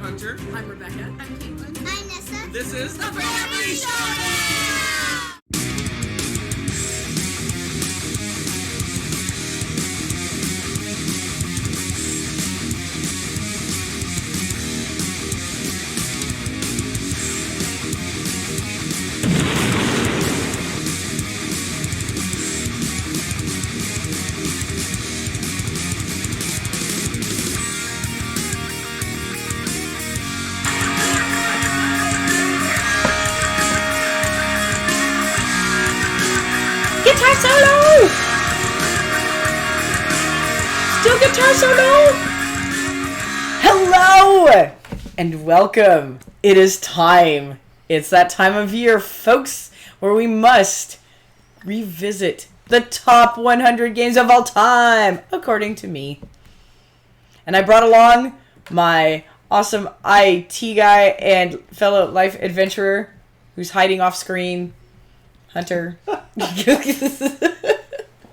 Hunter. I'm Rebecca. I'm Caitlin. I'm Nessa. This is the Family Showdown! Guitar solo! Still guitar solo! Hello! And welcome. It is time. It's that time of year, folks, where we must revisit the top 100 games of all time, according to me. And I brought along my awesome IT guy and fellow life adventurer who's hiding off screen, Hunter.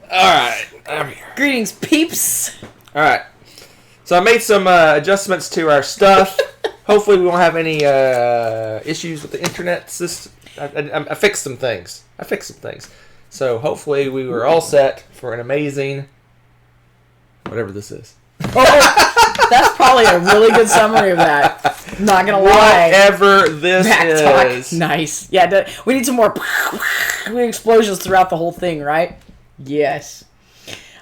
Alright, I'm here. Greetings, peeps. Alright. So I made some adjustments to our stuff. Hopefully we won't have any issues with the internet. I fixed some things. So hopefully we were all set for an amazing... whatever this is. Oh, that's probably a really good summary of that. Not gonna lie. Whatever this is. Talk. Nice. Yeah, we need some more explosions throughout the whole thing, right? Yes.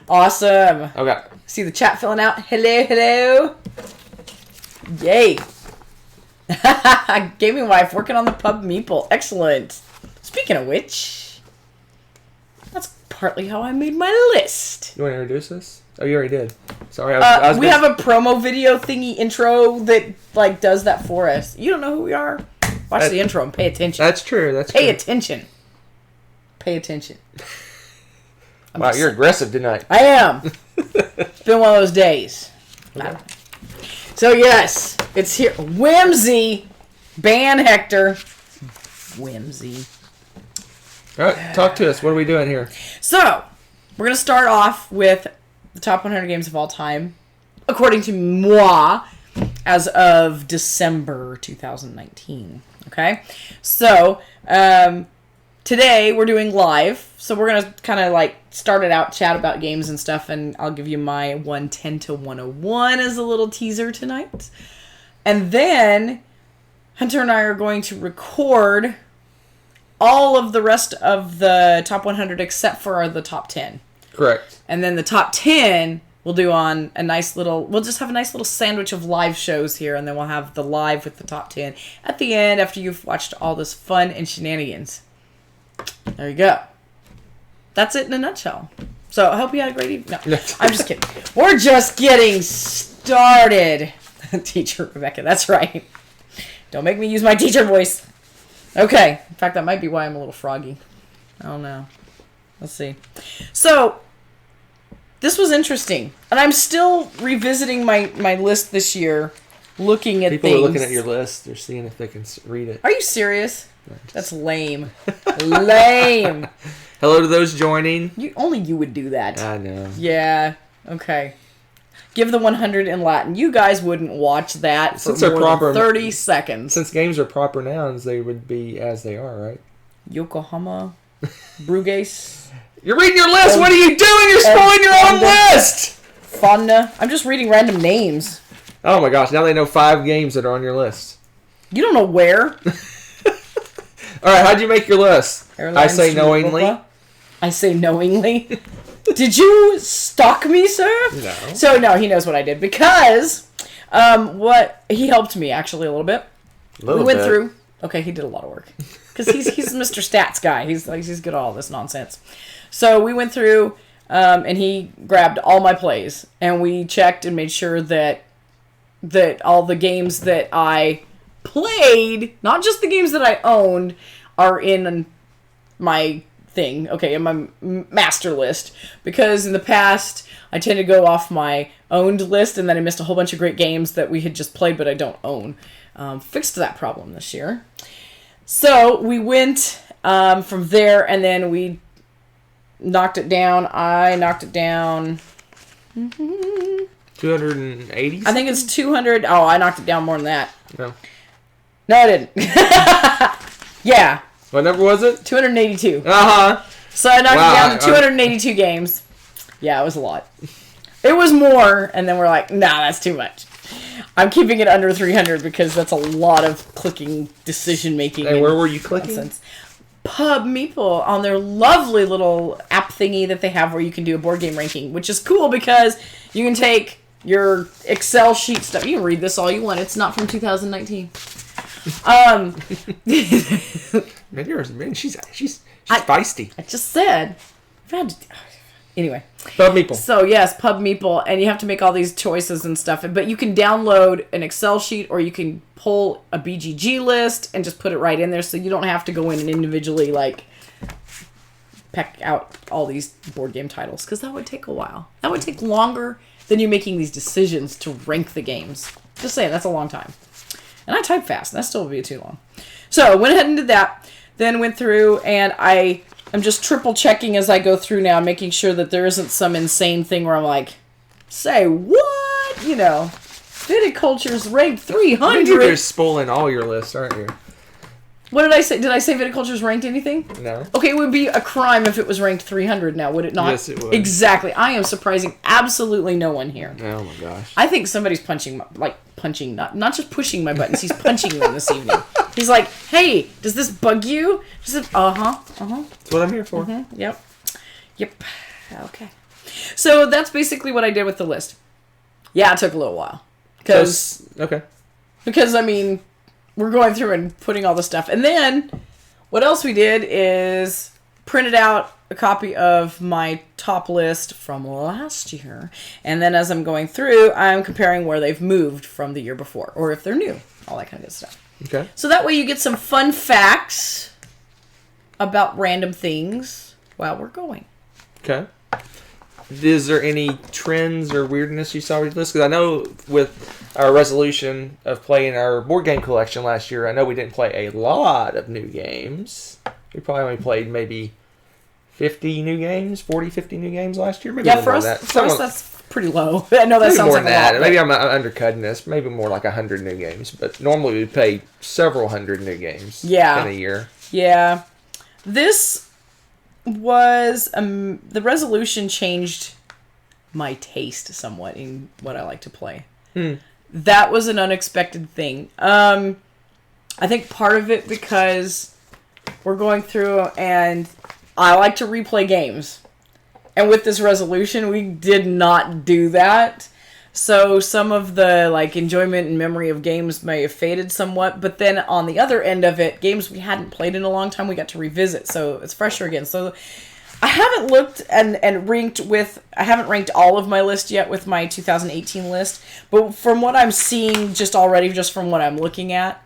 Awesome. Okay. See the chat filling out. Hello. Yay. Gaming wife working on the pub meeple. Excellent. Speaking of which, that's partly how I made my list. You want to introduce us? Oh, you already did. Sorry, we have a promo video thingy intro that does that for us. You don't know who we are? Watch the intro and pay attention. That's true. Pay attention. Wow, you're aggressive tonight. I am. It's been one of those days. Okay. So yes, it's here. Whimsy. Ban Hector. Whimsy. All right, talk to us. What are we doing here? So, we're going to start off with the top 100 games of all time, according to moi, as of December 2019. Okay? So, today we're doing live. So we're going to kind of start it out, chat about games and stuff, and I'll give you my 110 to 101 as a little teaser tonight. And then Hunter and I are going to record all of the rest of the top 100 except for the top 10. Correct. And then the top 10 we'll do on we'll just have a nice little sandwich of live shows here, and then we'll have the live with the top 10 at the end after you've watched all this fun and shenanigans. There you go. That's it in a nutshell. So I hope you had a great evening. No, I'm just kidding. We're just getting started. Teacher Rebecca, that's right. Don't make me use my teacher voice. Okay. In fact, that might be why I'm a little froggy. I don't know. Let's see. So, this was interesting. And I'm still revisiting my list this year, looking at People things. are looking at your list. They're seeing if they can read it. Are you serious? That's lame. Lame. Hello to those joining. Only you would do that. I know. Yeah. Okay. Give the 100 in Latin. You guys wouldn't watch that for more than 30 seconds. Since games are proper nouns, they would be as they are, right? Yokohama, Bruges. You're reading your list! What are you doing? You're spoiling your own list! Fonda. I'm just reading random names. Oh my gosh, now they know 5 games that are on your list. You don't know where. Alright, how'd you make your list? Airlines I say knowingly. I say knowingly. Did you stalk me, sir? No. So, no, he knows what I did. Because, he helped me, actually, a little bit. We went through. Okay, he did a lot of work. Because he's Mr. Stats guy. He's good at all this nonsense. So, we went through, and he grabbed all my plays. And we checked and made sure that all the games that I played, not just the games that I owned, are in my thing, okay, in my master list, because in the past I tend to go off my owned list, and then I missed a whole bunch of great games that we had just played but I don't own. Fixed that problem this year. So we went from there, and then we knocked it down. I knocked it down 280? I think it's 200. Oh, I knocked it down more than that. No. No, I didn't. Yeah. What number was it? 282. Uh-huh. So I knocked it down to 282 games. Yeah, it was a lot. It was more, and then we're like, nah, that's too much. I'm keeping it under 300 because that's a lot of clicking, decision-making. And where were you clicking? Nonsense. Pub Meeple on their lovely little app thingy that they have where you can do a board game ranking, which is cool because you can take your Excel sheet stuff. You can read this all you want. It's not from 2019. Man, she's feisty. I just said. Anyway. Pub Meeple. So, yes, Pub Meeple, and you have to make all these choices and stuff. But you can download an Excel sheet or you can pull a BGG list and just put it right in there so you don't have to go in and individually, like, peck out all these board game titles. Because that would take a while. That would take longer than you making these decisions to rank the games. Just saying, that's a long time. And I type fast. That still would be too long. So, went ahead and did that. Then went through and I'm just triple checking as I go through now, making sure that there isn't some insane thing where I'm like, say what? You know, Viticulture's ranked 300. You're spoiling all your lists, aren't you? What did I say? Did I say Viticulture's ranked anything? No. Okay, it would be a crime if it was ranked 300 now, would it not? Yes, it would. Exactly. I am surprising absolutely no one here. Oh my gosh. I think somebody's punching, not just pushing my buttons, he's punching them this evening. He's like, hey, does this bug you? That's what I'm here for. Mm-hmm. Yep. Okay. So that's basically what I did with the list. Yeah, it took a little while. Okay. Because, I mean, we're going through and putting all the stuff. And then, what else we did is printed out a copy of my top list from last year. And then as I'm going through, I'm comparing where they've moved from the year before. Or if they're new. All that kind of good stuff. Okay. So that way you get some fun facts about random things while we're going. Okay. Is there any trends or weirdness you saw with this? Because I know with our resolution of playing our board game collection last year, I know we didn't play a lot of new games. We probably only played maybe 50 new games, 40, 50 new games last year. Maybe For us that's pretty low. I know that sounds more like than a that. lot. Maybe I'm undercutting this. Maybe more like 100 new games. But normally we play several hundred new games in a year. Yeah. This was... the resolution changed my taste somewhat in what I like to play. That was an unexpected thing. I think part of it because we're going through and I like to replay games. And with this resolution, we did not do that. So some of the enjoyment and memory of games may have faded somewhat. But then on the other end of it, games we hadn't played in a long time, we got to revisit. So it's fresher again. So I haven't looked and ranked I haven't ranked all of my list yet with my 2018 list. But from what I'm seeing just from what I'm looking at,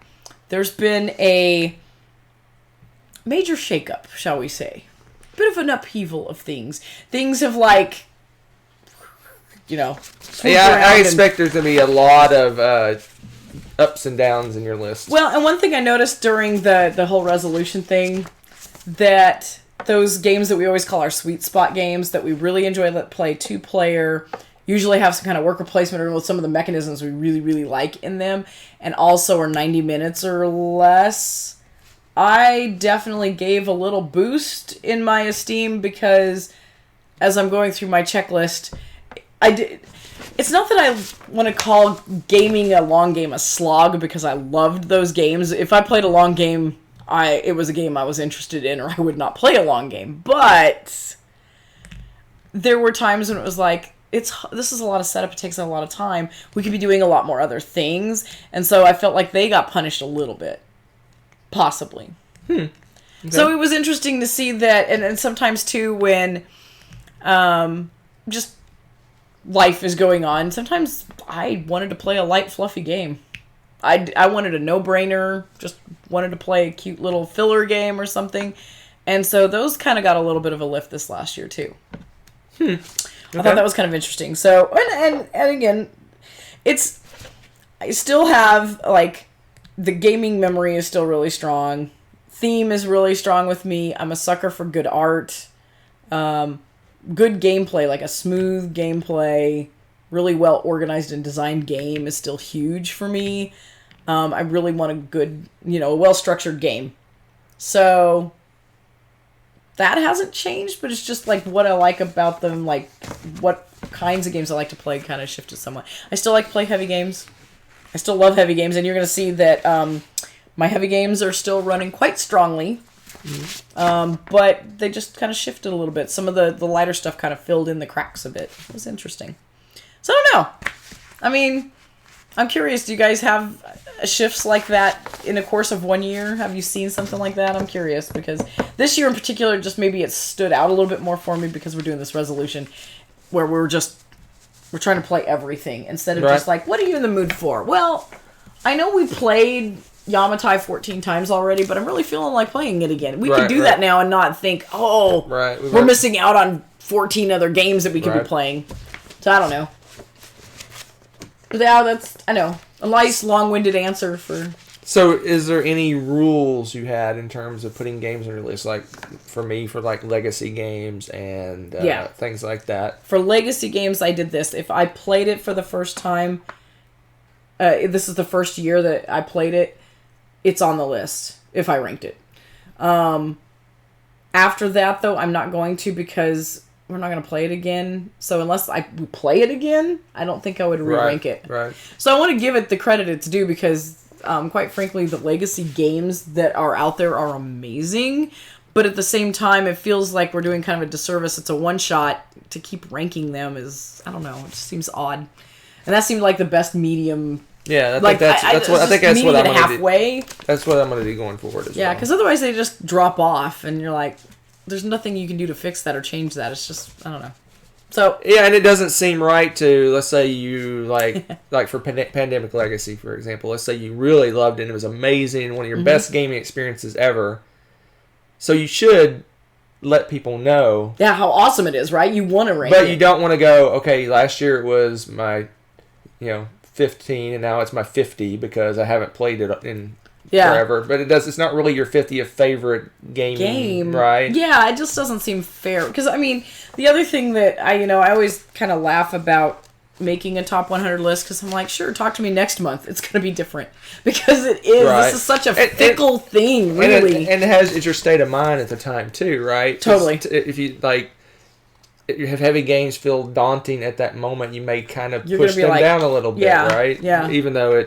there's been a major shakeup, shall we say. Bit of an upheaval of things. Things have I expect there's going to be a lot of ups and downs in your list. Well, and one thing I noticed during the whole resolution thing, that those games that we always call our sweet spot games that we really enjoy that play 2-player, usually have some kind of worker placement or with some of the mechanisms we really, really like in them, and also are 90 minutes or less. I definitely gave a little boost in my esteem because as I'm going through my checklist, it's not that I want to call gaming a long game a slog because I loved those games. If I played a long game, it was a game I was interested in, or I would not play a long game. But there were times when it was like, this is a lot of setup, it takes a lot of time. We could be doing a lot more other things. And so I felt like they got punished a little bit. Possibly. Okay. So it was interesting to see that, and sometimes too when just life is going on, sometimes I wanted to play a light, fluffy game. I wanted a no-brainer, just wanted to play a cute little filler game or something. And so those kind of got a little bit of a lift this last year too. Okay. I thought that was kind of interesting. So, and again, I still have, the gaming memory is still really strong. Theme is really strong with me. I'm a sucker for good art. Good gameplay, like a smooth gameplay, really well organized and designed game is still huge for me. I really want a good, a well-structured game. So that hasn't changed, but it's just like what I like about them, like what kinds of games I like to play kind of shifted somewhat. I still like to play heavy games. I still love heavy games, and you're going to see that my heavy games are still running quite strongly. But they just kind of shifted a little bit. Some of the lighter stuff kind of filled in the cracks a bit. It was interesting. So I don't know. I mean, I'm curious. Do you guys have shifts like that in the course of 1 year? Have you seen something like that? I'm curious because this year in particular, just maybe it stood out a little bit more for me because we're doing this resolution where we're trying to play everything instead of just like, what are you in the mood for? Well, I know we played Yamatai 14 times already, but I'm really feeling like playing it again. We could do that now and not think, we're missing out on 14 other games that we could be playing. So I don't know. But yeah, that's, I know, a nice long-winded answer for... So is there any rules you had in terms of putting games on your list? Like, for me, for like legacy games and things like that? For legacy games, I did this. If I played it for the first time, this is the first year that I played it, it's on the list if I ranked it. After that, though, I'm not going to because we're not going to play it again. So unless I play it again, I don't think I would re-rank it. Right. So I want to give it the credit it's due because, quite frankly, the legacy games that are out there are amazing. But at the same time, it feels like we're doing kind of a disservice. It's a one-shot. To keep ranking them is, I don't know, it just seems odd. And that seemed like the best medium. Yeah, I think that's what I'm going to do. That's what I'm going to do going forward as well. Yeah, because otherwise they just drop off, and you're like, there's nothing you can do to fix that or change that. It's just, I don't know. So yeah, and it doesn't seem right to, let's say you like for Pandemic Legacy, for example. Let's say you really loved it and it was amazing, one of your best gaming experiences ever. So you should let people know. Yeah, how awesome it is, right? You want to rank it. But you don't want to go, okay, last year it was my, 15 and now it's my 50 because I haven't played it in forever. But it's not really your 50th favorite game, right? Yeah, it just doesn't seem fair. Because, I mean, the other thing that I always kind of laugh about making a top 100 list because I'm like, sure, talk to me next month. It's going to be different. Because it is. Right. This is such a fickle thing, really. And it's your state of mind at the time, too, right? Totally. If you, if you have heavy games feel daunting at that moment, you may kind of push them down a little bit, right? Yeah. Even though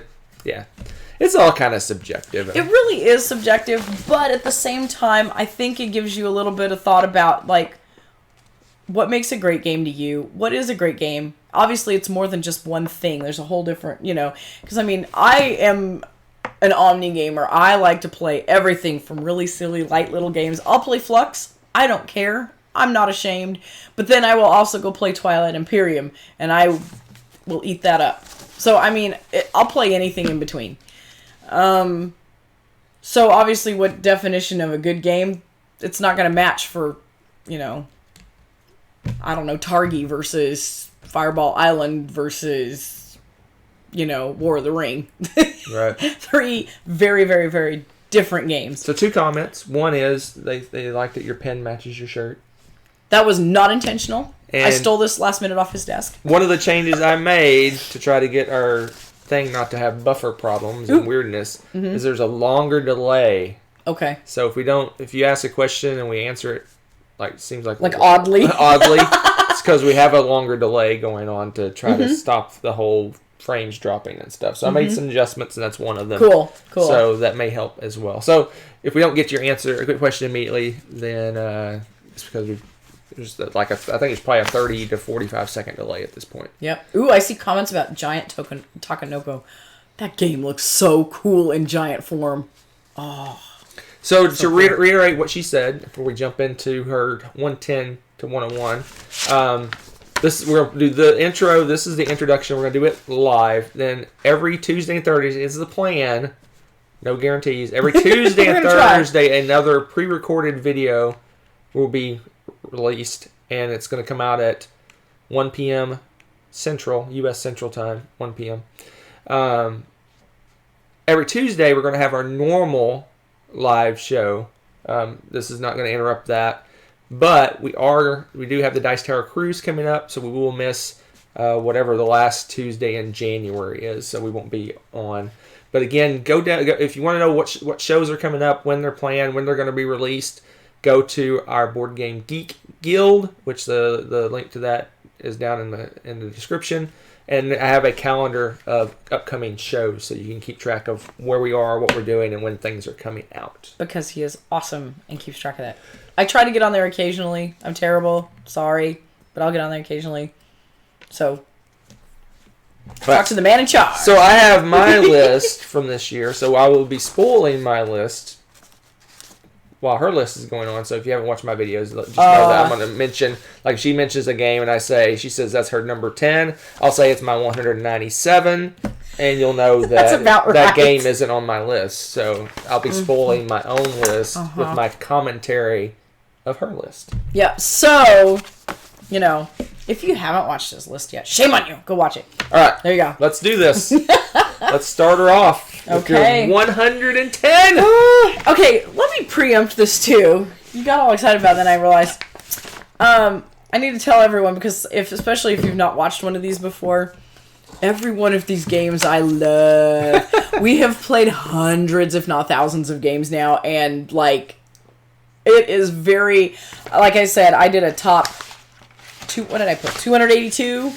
it's all kind of subjective. It really is subjective, but at the same time, I think it gives you a little bit of thought about, what makes a great game to you? What is a great game? Obviously, it's more than just one thing. There's a whole different, because, I am an omni gamer. I like to play everything from really silly, light little games. I'll play Flux. I don't care. I'm not ashamed. But then I will also go play Twilight Imperium, and I will eat that up. So, I'll play anything in between. So obviously what definition of a good game, it's not going to match for, I don't know, Targi versus Fireball Island versus, War of the Ring. Right. 3 very, very, very different games. So 2 comments. One is they like that your pen matches your shirt. That was not intentional. And I stole this last minute off his desk. One of the changes I made to try to get our thing not to have buffer problems and weirdness is there's a longer delay. Okay. So if you ask a question and we answer it seems like oddly, it's because we have a longer delay going on to try to stop the whole frames dropping and stuff. So I made some adjustments and that's one of them. Cool. So that may help as well. So if we don't get your answer, a quick question immediately, then it's because there's I think it's probably a 30 to 45 second delay at this point. Yep. Ooh, I see comments about Giant Takanoko. That game looks so cool in giant form. Oh. So to reiterate what she said before we jump into her 110 to 101, we're gonna do the intro. This is the introduction. We're gonna do it live. Then every Tuesday and Thursday is the plan. No guarantees. Every Tuesday and Thursday, another pre-recorded video will be released, and it's going to come out at 1 p.m. Central, U.S. Central Time, 1 p.m. Every Tuesday, we're going to have our normal live show. This is not going to interrupt that, but we do have the Dice Tower Cruise coming up, so we will miss whatever the last Tuesday in January is, so we won't be on. But again, go if you want to know what shows are coming up, when they're playing, when they're going to be released, go to our Board Game Geek Guild, which the link to that is down in the description. And I have a calendar of upcoming shows, so you can keep track of where we are, what we're doing, and when things are coming out. Because he is awesome and keeps track of that. I try to get on there occasionally. I'm terrible. Sorry. But I'll get on there occasionally. So, talk to the man in charge. So I have my list from this year, so I will be spoiling my list while her list is going on. So if you haven't watched my videos, just know that I'm going to mention, like she mentions a game and she says that's her number 10. I'll say it's my 197, and you'll know that that game isn't on my list. So I'll be spoiling my own list with my commentary of her list. Yeah, so, if you haven't watched this list yet, shame on you. Go watch it. All right. There you go. Let's do this. Let's start her off with your 110. Okay, let me preempt this too. You got all excited about it, then I realized. I need to tell everyone, because especially if you've not watched one of these before, every one of these games I love. We have played hundreds, if not thousands of games now, and it is very, like I said, I did a top, what did I put, 282?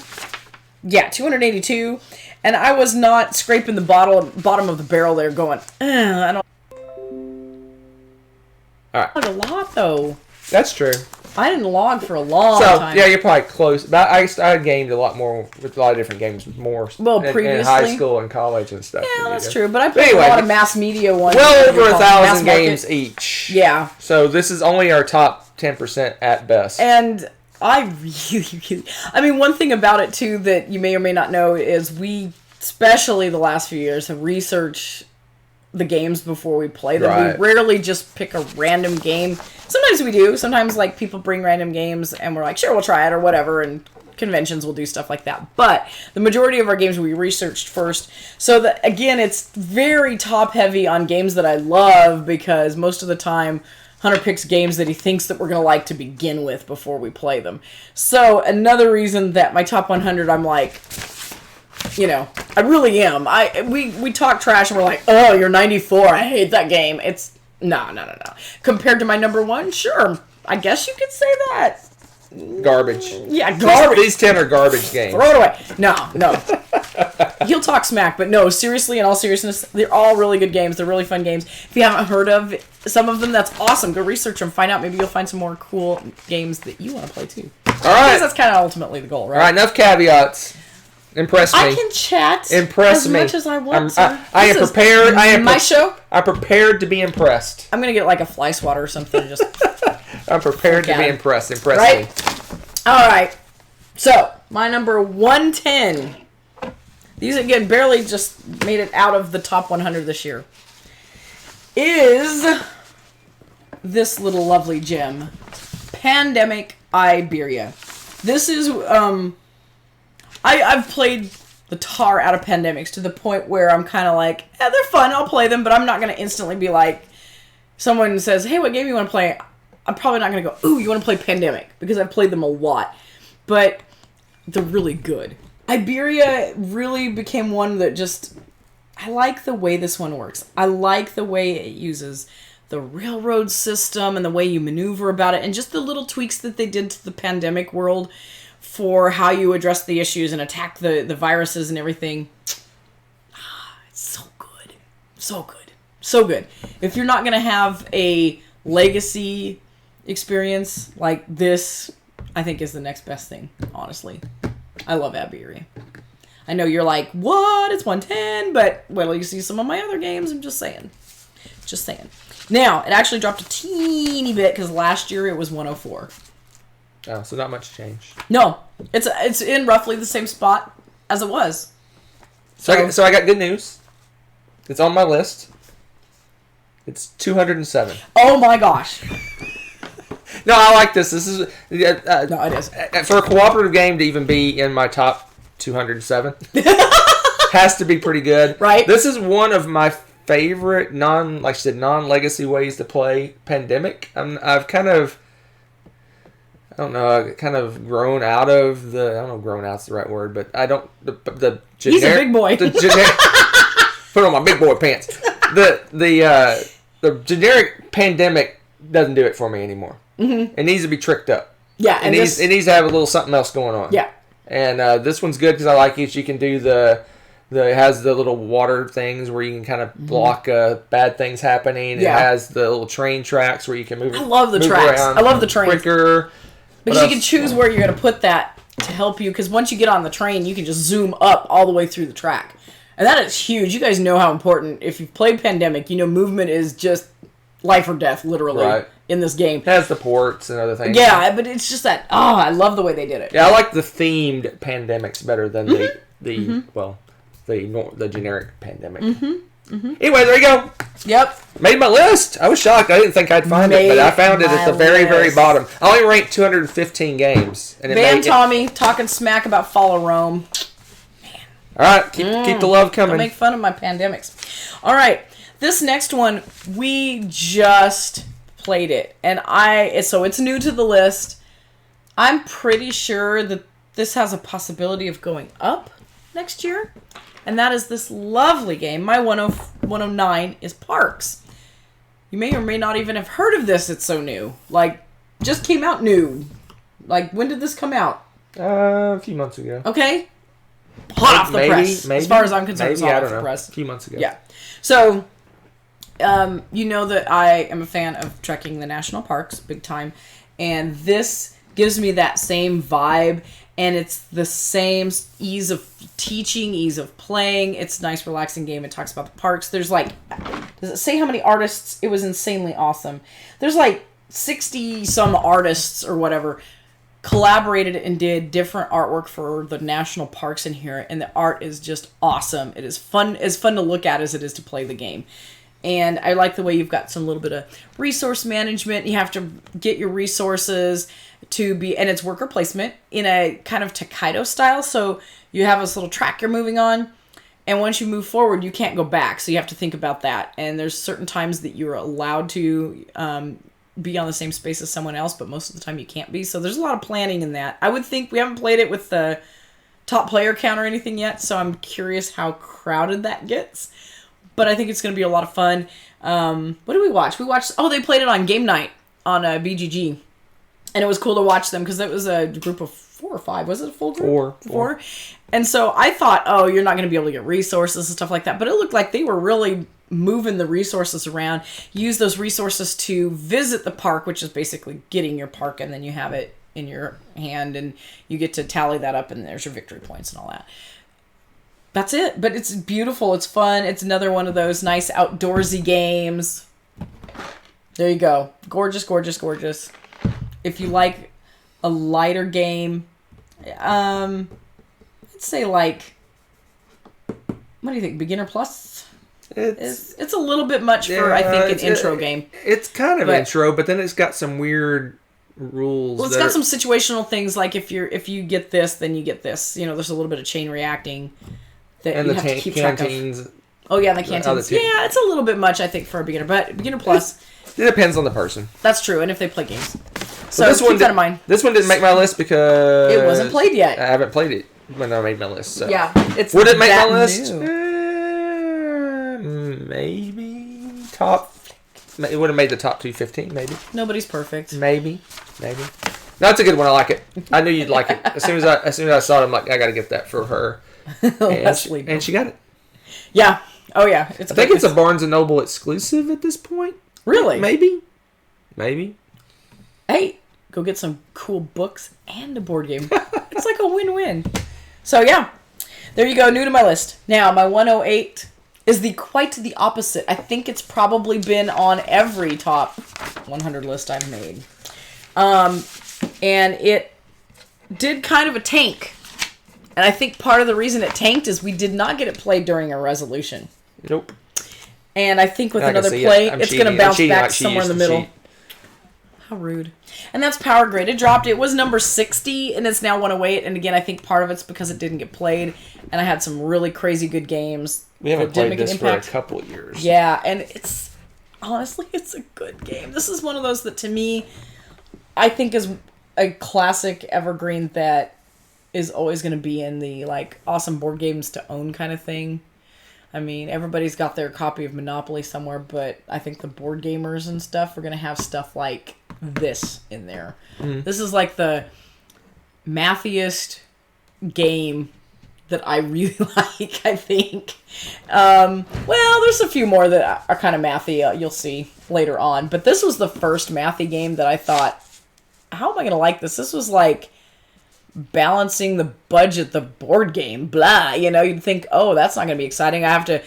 Yeah, 282. And I was not scraping the bottom of the barrel there going, I don't. All right. Log a lot, though. That's true. I didn't log for a long time. So, yeah, you're probably close. But I gamed a lot more with a lot of different games, previously. In high school and college and stuff. Yeah, that's true. But I played a lot of mass media ones. Well over 1,000 games each. Yeah. So this is only our top 10% at best. And I mean, one thing about it, too, that you may or may not know is we, especially the last few years, have researched the games before we play them. Right. We rarely just pick a random game. Sometimes we do. Sometimes, people bring random games, and we're like, sure, we'll try it, or whatever, and conventions will do stuff like that. But the majority of our games we researched first. So, again, it's very top-heavy on games that I love, because most of the time Hunter picks games that he thinks that we're going to like to begin with before we play them. So, another reason that my top 100, I'm like, I really am. We talk trash and we're like, oh, you're 94. I hate that game. It's, no. Compared to my number 1, sure. I guess you could say that. Garbage. Yeah, garbage. These 10 are garbage games. Throw it away. No. He'll talk smack, but no, seriously, in all seriousness, they're all really good games. They're really fun games. If you haven't heard of some of them, that's awesome. Go research them. Find out. Maybe you'll find some more cool games that you want to play, too. All right. Because that's kind of ultimately the goal, right? All right, enough caveats. Impress me. I can chat as much as I want to. I am prepared. Show? I'm prepared to be impressed. I'm going to get a fly swatter or something. Just I'm prepared to be impressed. Impress me. All right. So, my number 110. These, again, barely just made it out of the top 100 this year. Is this little lovely gem. Pandemic Iberia. This is, I've played the tar out of Pandemics to the point where I'm kind of like, they're fun, I'll play them, but I'm not going to instantly be like, someone says, hey, what game you want to play? I'm probably not going to go, ooh, you want to play Pandemic? Because I've played them a lot. But they're really good. Iberia really became one that just, I like the way this one works. I like the way it uses the railroad system and the way you maneuver about it, and just the little tweaks that they did to the Pandemic world for how you address the issues and attack the viruses and everything. It's so good. So good. So good. If you're not going to have a legacy experience like this, I think is the next best thing, honestly. I love Iberia. I know you're like, what? It's 110, but wait till you see some of my other games. I'm just saying. Just saying. Now, it actually dropped a teeny bit because last year it was 104. Oh, so not much change. No, it's in roughly the same spot as it was. So I got good news. It's on my list. It's 207. Oh my gosh. No, I like this. This is no, it is. For a cooperative game to even be in my top 207 has to be pretty good. Right. This is one of my favorite non-legacy ways to play Pandemic. I've kind of don't know, kind of grown out of the. I don't know if grown out's the right word, but I don't. The generic, he's a big boy. The generic, put on my big boy pants. The generic pandemic doesn't do it for me anymore. Mm-hmm. It needs to be tricked up. Yeah, and it needs to have a little something else going on. Yeah. And this one's good because I like it. You can do it has the little water things where you can kind of block bad things happening. Yeah. It has the little train tracks where you can move. I love the tracks. I love the trains. Quicker. Because you can choose where you're going to put that to help you. Because once you get on the train, you can just zoom up all the way through the track. And that is huge. You guys know how important, if you've played Pandemic, movement is just life or death, literally, in this game. It has the ports and other things. Yeah, but it's just that, I love the way they did it. Yeah, I like the themed pandemics better than the generic pandemic. Anyway, there you go. Yep. Made my list. I was shocked. I didn't think I'd find it, but I found it at the very, very bottom. I only ranked 215 games. And Van Tommy talking smack about Follow Rome. Man. All right, keep the love coming. Don't make fun of my pandemics. All right, this next one, we just played it. And so it's new to the list. I'm pretty sure that this has a possibility of going up next year. And that is this lovely game. My 109 is Parks. You may or may not even have heard of this. It's so new. Just came out new. When did this come out? A few months ago. Okay. Hot off the press. As far as I'm concerned, it's hot off the press. A few months ago. Yeah. So, you know that I am a fan of trekking the national parks big time. And this gives me that same vibe. And it's the same ease of teaching, ease of playing. It's a nice, relaxing game. It talks about the parks. There's does it say how many artists? It was insanely awesome. There's 60 some artists or whatever collaborated and did different artwork for the national parks in here. And the art is just awesome. It is fun, as fun to look at as it is to play the game. And I like the way you've got some little bit of resource management. You have to get your resources and it's worker placement in a kind of Takedo style. So you have this little track you're moving on, and once you move forward, you can't go back. So you have to think about that. And there's certain times that you're allowed to be on the same space as someone else, but most of the time you can't be. So there's a lot of planning in that. I would think we haven't played it with the top player count or anything yet, so I'm curious how crowded that gets. But I think it's going to be a lot of fun. What did we watch? They played it on game night on BGG. And it was cool to watch them because it was a group of 4 or 5. Was it a full group? Four. And so I thought, you're not going to be able to get resources and stuff like that. But it looked like they were really moving the resources around. Use those resources to visit the park, which is basically getting your park, and then you have it in your hand and you get to tally that up, and there's your victory points and all that. That's it. But it's beautiful. It's fun. It's another one of those nice outdoorsy games. There you go. Gorgeous, gorgeous, gorgeous. If you like a lighter game, I'd say what do you think? Beginner plus? It's a little bit much for, I think, an intro game. It's kind of intro, but then it's got some weird rules. Well, it's got some situational things, like if you get this, then you get this. There's a little bit of chain reacting that you have to keep track of. Oh, yeah, the canteens. Yeah, it's a little bit much, I think, for a beginner, but beginner plus. It depends on the person. That's true, and if they play games. So keep that in mind. This one didn't make my list because it wasn't played yet. I haven't played it when I made my list. So. Yeah, would it make my list? Maybe top. It would have made the top 215. Maybe. Nobody's perfect. Maybe. No, it's a good one. I like it. I knew you'd like it. As soon as I saw it, I'm like, I got to get that for her. And she got it. Yeah. Oh yeah. I think it's a Barnes & Noble exclusive at this point. Really? Maybe. Hey, go get some cool books and a board game. It's like a win-win. So yeah, there you go. New to my list. Now my 108 is quite the opposite. I think it's probably been on every top 100 list I've made. And it did kind of a tank. And I think part of the reason it tanked is we did not get it played during a resolution. Nope. And I think with another play, it's going to bounce back somewhere in the middle. How rude. And that's Power Grid. It dropped. It was number 60, and it's now 108. And again, I think part of it's because it didn't get played. And I had some really crazy good games. We haven't played this for a couple of years. Yeah, and honestly, it's a good game. This is one of those that, to me, I think is a classic evergreen that is always going to be in the like awesome board games to own kind of thing. I mean, everybody's got their copy of Monopoly somewhere, but I think the board gamers and stuff are going to have stuff like this in there. This is like the mathiest game that I really like, I think. Well, there's a few more that are kind of mathy, you'll see later on. But this was the first mathy game that I thought, how am I going to like this? This was like balancing the budget, the board game, blah. You know, you'd think, oh, that's not going to be exciting. I have to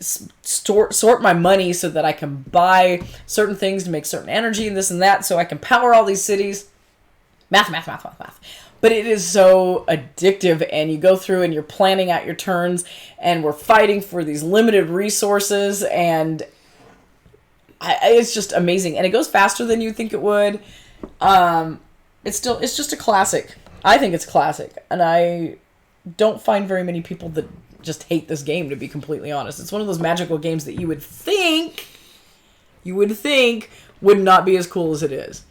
sort my money so that I can buy certain things to make certain energy and this and that so I can power all these cities. Math. But it is so addictive, and you go through and you're planning out your turns, and we're fighting for these limited resources, and it's just amazing. And it goes faster than you think it would. It's just a classic. I think it's classic, and I don't find very many people that just hate this game, to be completely honest. It's one of those magical games that you would think would not be as cool as it is.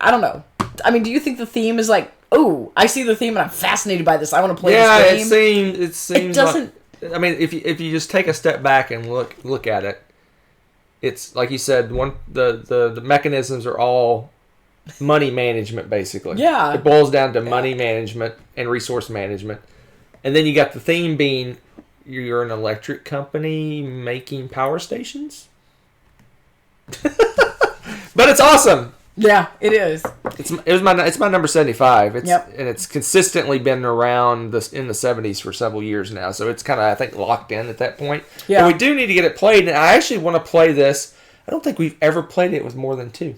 I don't know. I mean, do you think the theme is like, oh, I see the theme and I'm fascinated by this. I want to play this game. Yeah, it seems. It doesn't. Like, I mean, if you just take a step back and look at it, it's like you said. The mechanisms are all money management, basically. Yeah. It boils down to money management and resource management, and then you got the theme being you're an electric company making power stations. But it's awesome. Yeah, it is. It's my number 75. And Yep. it's consistently been around in the 70s for several years now. So it's kind of, I think, locked in at that point. Yeah. But we do need to get it played, and I actually want to play this. I don't think we've ever played it with more than 2.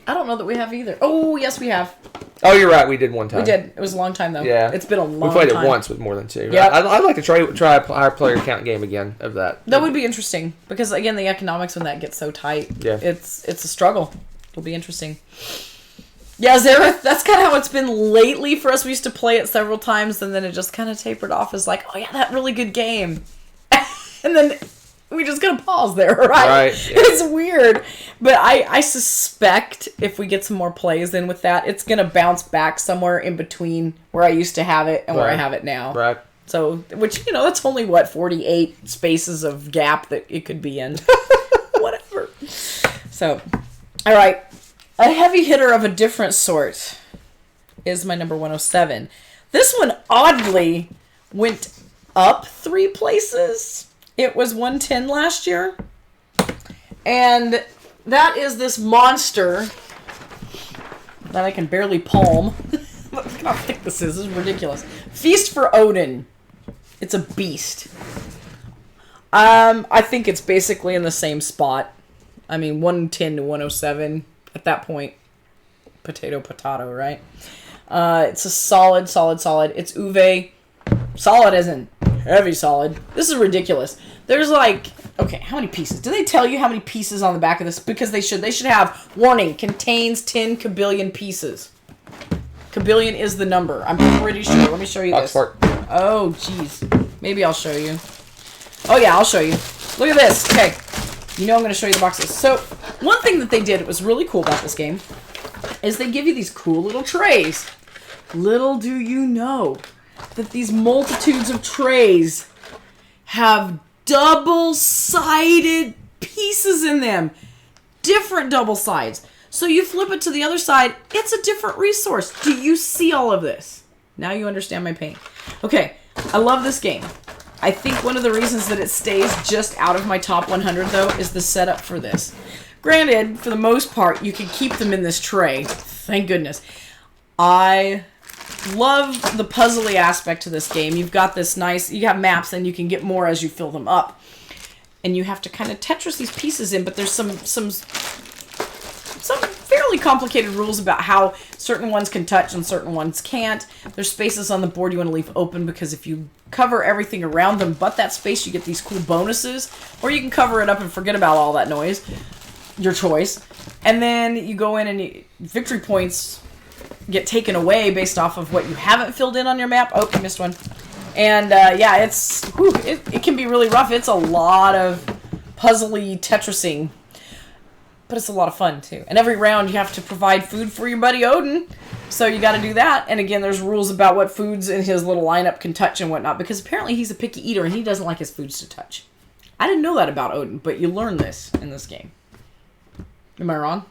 I don't know that we have either. Oh, yes, we have. Oh, you're right. We did one time. We did. It was a long time, though. Yeah. It's been a long time. We played it once with more than 2. Yep. I'd like to try a higher player count game again of that. That would be interesting because, again, the economics when that gets so tight, it's a struggle. It'll be interesting. Yeah, Zareth, that's kind of how it's been lately for us. We used to play it several times, and then it just kind of tapered off as like, oh, yeah, that really good game. And then we just gonna pause there, right? Right. Yeah. It's weird. But I suspect if we get some more plays in with that, it's going to bounce back somewhere in between where I used to have it and where I have it now. Right. So, which, that's only, 48 spaces of gap that it could be in. Whatever. So, all right. A heavy hitter of a different sort is my number 107. This one oddly went up 3 places. It was 110 last year. And that is this monster that I can barely palm. Look how thick this is. This is ridiculous. Feast for Odin. It's a beast. I think it's basically in the same spot. I mean, 110 to 107. At that point, potato, right? It's a solid. It's Uwe. Solid as in heavy solid. This is ridiculous. There's okay, how many pieces? Do they tell you how many pieces on the back of this? Because they should. They should have, warning, contains 10 kabillion pieces. Kabillion is the number. I'm pretty sure. Let me show you this. Oh, jeez. Maybe I'll show you. Oh, yeah, I'll show you. Look at this. Okay. I'm going to show you the boxes. So, one thing that they did, it was really cool about this game, is they give you these cool little trays. Little do you know that these multitudes of trays have double-sided pieces in them. Different double sides. So you flip it to the other side, it's a different resource. Do you see all of this? Now you understand my pain. Okay, I love this game. I think one of the reasons that it stays just out of my top 100, though, is the setup for this. Granted, for the most part, you can keep them in this tray. Thank goodness. I love the puzzly aspect to this game. You've got this nice, you have maps, and you can get more as you fill them up. And you have to kind of Tetris these pieces in, but there's some fairly complicated rules about how certain ones can touch and certain ones can't. There's spaces on the board you want to leave open because if you cover everything around them but that space, you get these cool bonuses. Or you can cover it up and forget about all that noise. Your choice. And then you go in and victory points get taken away based off of what you haven't filled in on your map. Oh, you missed one. And yeah, it can be really rough. It's a lot of puzzly Tetrising. But it's a lot of fun, too. And every round you have to provide food for your buddy Odin. So you got to do that. And again, there's rules about what foods in his little lineup can touch and whatnot. Because apparently he's a picky eater and he doesn't like his foods to touch. I didn't know that about Odin, but you learn this in this game. Am I wrong?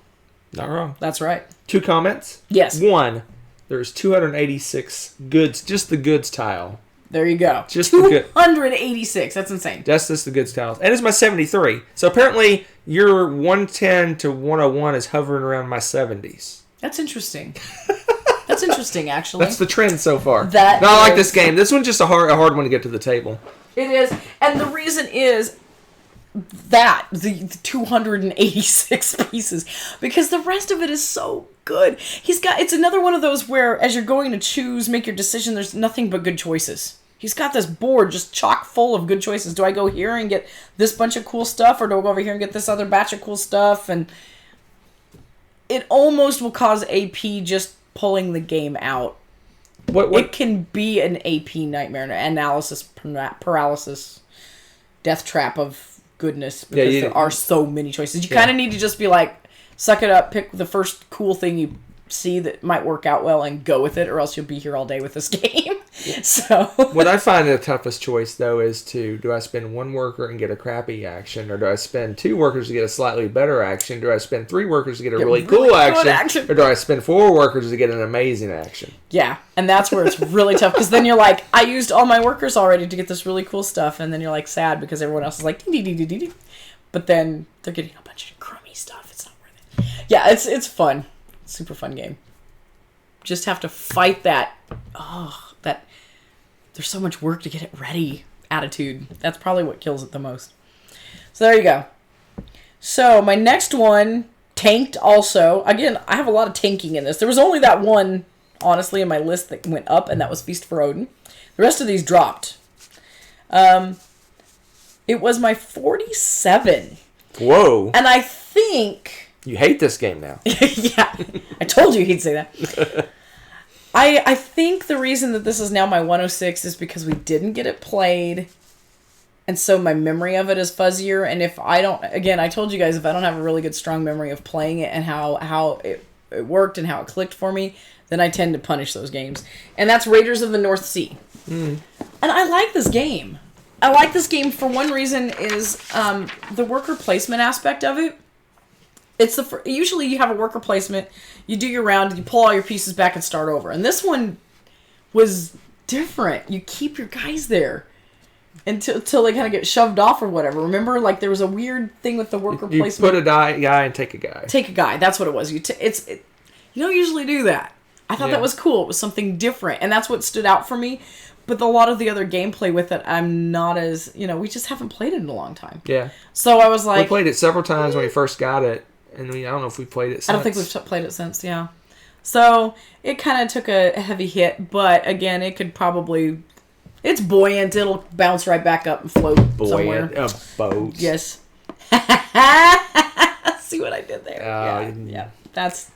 Not wrong. That's right. 2 comments. Yes. 1, there's 286 goods, just the goods tile. There you go. Just 286. That's insane. That's just the goods tiles. And it's my 73. So apparently your 110 to 101 is hovering around my 70s. That's interesting. That's interesting, actually. That's the trend so far. I like this game. This one's just a hard one to get to the table. It is. And the reason is that, the 286 pieces. Because the rest of it is so good. It's another one of those where, as you're going to choose, make your decision, there's nothing but good choices. He's got this board just chock full of good choices. Do I go here and get this bunch of cool stuff, or do I go over here and get this other batch of cool stuff? And it almost will cause AP just pulling the game out. What? It can be an AP nightmare, an analysis paralysis, death trap of goodness, because there are so many choices. You kind of need to just be like, suck it up, pick the first cool thing you see that might work out well and go with it, or else you'll be here all day with this game. So what I find the toughest choice, though, is do I spend 1 worker and get a crappy action, or do I spend 2 workers to get a slightly better action? Do I spend 3 workers to get a really cool action? Or do I spend 4 workers to get an amazing action? Yeah, and that's where it's really tough, because then you're like, I used all my workers already to get this really cool stuff, and then you're like sad because everyone else is like, dee dee dee dee dee, but then they're getting a bunch of crummy stuff. It's not worth it. Yeah, it's fun. Super fun game. Just have to fight that there's so much work to get it ready attitude. That's probably what kills it the most. So there you go. So my next one, tanked also. Again, I have a lot of tanking in this. There was only that one, honestly, in my list that went up, and that was Feast for Odin. The rest of these dropped. It was my 47. Whoa. And I think... You hate this game now. Yeah. I told you he'd say that. I think the reason that this is now my 106 is because we didn't get it played, and so my memory of it is fuzzier. And if I don't, again, I told you guys, if I don't have a really good strong memory of playing it and how it worked and how it clicked for me, then I tend to punish those games. And that's Raiders of the North Sea. And I like this game. I like this game for one reason is the worker placement aspect of it. It's usually you have a worker placement, you do your round, you pull all your pieces back and start over. And this one was different. You keep your guys there until they kind of get shoved off or whatever. Remember, like there was a weird thing with the worker placement. You put a guy and take a guy. Take a guy. That's what it was. You don't usually do that. I thought that was cool. It was something different, and that's what stood out for me. But a lot of the other gameplay with it, I'm not as, we just haven't played it in a long time. Yeah. So I was like... We played it several times when we first got it. And I don't know if we played it since. I don't think we've played it since, yeah. So, it kind of took a heavy hit, but again, it could probably... It's buoyant. It'll bounce right back up and float somewhere. A boat. Yes. See what I did there? Yeah. That's...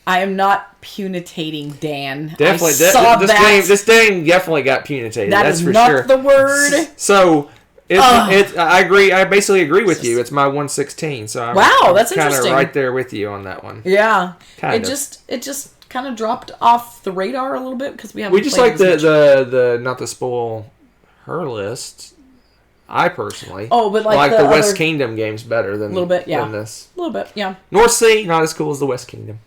I am not punitating Dan. Definitely. This game definitely got punitated. That's for sure. That is not the word. So... I agree. I basically agree with you. It's my 116. So I'm that's interesting. Kind of right there with you on that one. Yeah, it just kind of dropped off the radar a little bit because we haven't. We just like the not to spoil her list. I personally, but like the West Kingdom games better than a little bit, yeah. Than this. A little bit, yeah. North Sea not as cool as the West Kingdom.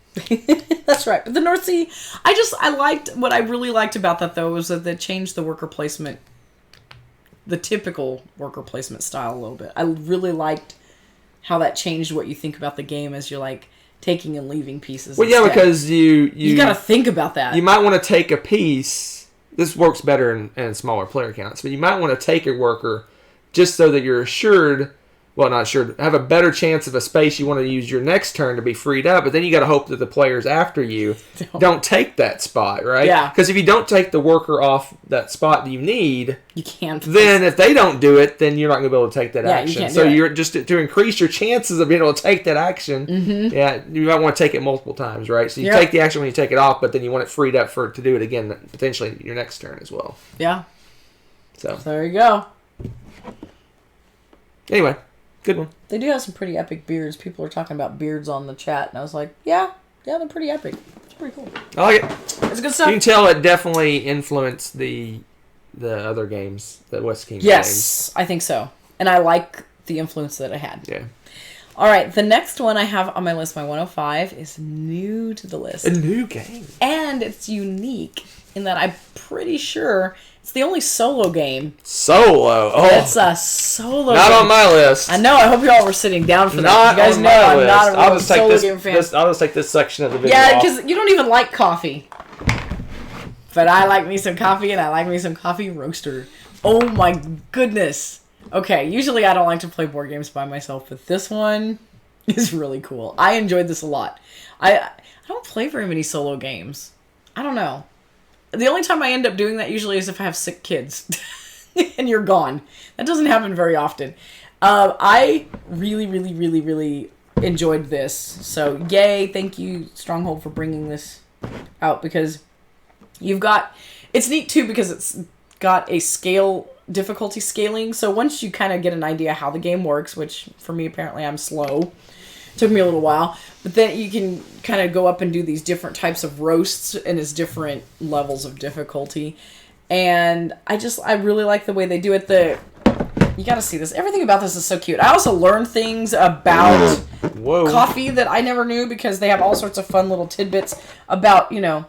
That's right. But the North Sea, I liked what I really liked about that though was that they changed the worker placement. The typical worker placement style a little bit. I really liked how that changed what you think about the game as you're like taking and leaving pieces. Well, yeah, because you got to think about that. You might want to take a piece. This works better in smaller player counts, but you might want to take a worker just so that you're assured. Well, not sure. Have a better chance of a space you want to use your next turn to be freed up, but then you got to hope that the players after you don't take that spot, right? Yeah. Because if you don't take the worker off that spot you need, you can't. Then if they don't do it, then you're not going to be able to take that action. You can't so you're just to increase your chances of being able to take that action. Mm-hmm. Yeah, you might want to take it multiple times, right? So you take the action when you take it off, but then you want it freed up to do it again potentially your next turn as well. Yeah. So there you go. Anyway. Good one. They do have some pretty epic beards. People are talking about beards on the chat, and I was like, yeah, they're pretty epic. It's pretty cool. I like it. It's good stuff. You can tell it definitely influenced the other games, the West Kingdom games. Yes, I think so. And I like the influence that it had. Yeah. All right, the next one I have on my list, my 105, is new to the list. A new game. And it's unique in that I'm pretty sure it's the only solo game. Solo? Oh. It's a solo Not game. on my list. I know, I hope you all were sitting down for that. Not You guys on know my I'm list. not a real solo game fan. I'll just take this section of the video Yeah, off. because you don't even like coffee. But I like me some coffee, and I like me some coffee roaster. Oh my goodness. Okay, usually I don't like to play board games by myself, but this one is really cool. I enjoyed this a lot. I don't play very many solo games. I don't know. The only time I end up doing that usually is if I have sick kids. And you're gone. That doesn't happen very often. I really, really, really, really enjoyed this. So, yay. Thank you, Stronghold, for bringing this out, because you've got... It's neat, too, because it's got a difficulty scaling. So once you kind of get an idea how the game works, which for me, apparently I'm slow. Took me a little while. But then you can kind of go up and do these different types of roasts, and it's different levels of difficulty. And I really like the way they do it. You got to see this. Everything about this is so cute. I also learned things about coffee that I never knew, because they have all sorts of fun little tidbits about, from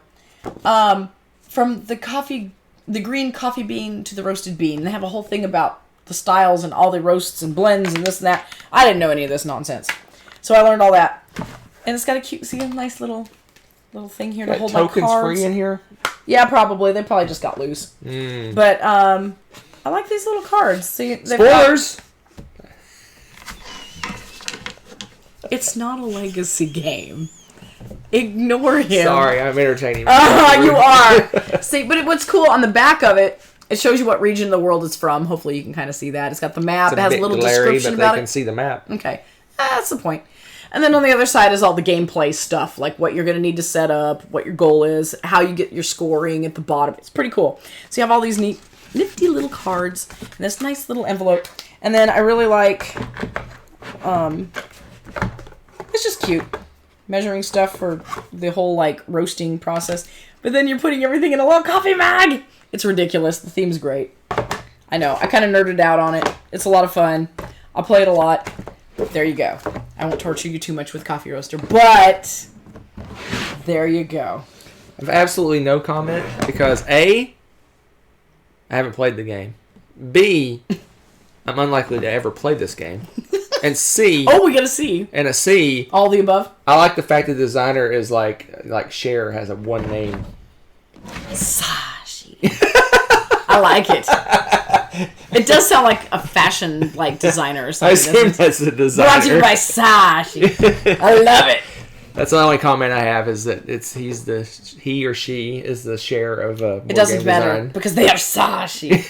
the green coffee bean to the roasted bean. They have a whole thing about the styles and all the roasts and blends and this and that. I didn't know any of this nonsense. So I learned all that. And it's got a nice little thing here to hold my cards. Tokens free in here? Yeah, probably. They probably just got loose. But I like these little cards. See, Spoilers! It's not a legacy game. Ignore him. Sorry, I'm entertaining. You are. See, but what's cool on the back of it, it shows you what region of the world it's from. Hopefully you can kind of see that. It's got the map. It has a little description about it. They can see the map. Okay. That's the point. And then on the other side is all the gameplay stuff, like what you're going to need to set up, what your goal is, how you get your scoring at the bottom. It's pretty cool. So you have all these nifty little cards and this nice little envelope. And then I really like, it's just cute. Measuring stuff for the whole, roasting process. But then you're putting everything in a little coffee mug! It's ridiculous. The theme's great. I know. I kind of nerded out on it. It's a lot of fun. I'll play it a lot. There you go. I won't torture you too much with Coffee Roaster, but there you go. I have absolutely no comment, because A, I haven't played the game. B, I'm unlikely to ever play this game. And C... Oh, we got a C. And a C... All the above? I like the fact that the designer is like Cher has a one name. Sashi. I like it. It does sound like a fashion designer or something. I assume that's the designer. Brought to you by Sashi. I love it. That's the only comment I have, is that he or she is the Cher of it doesn't matter design. Because they are Sashi.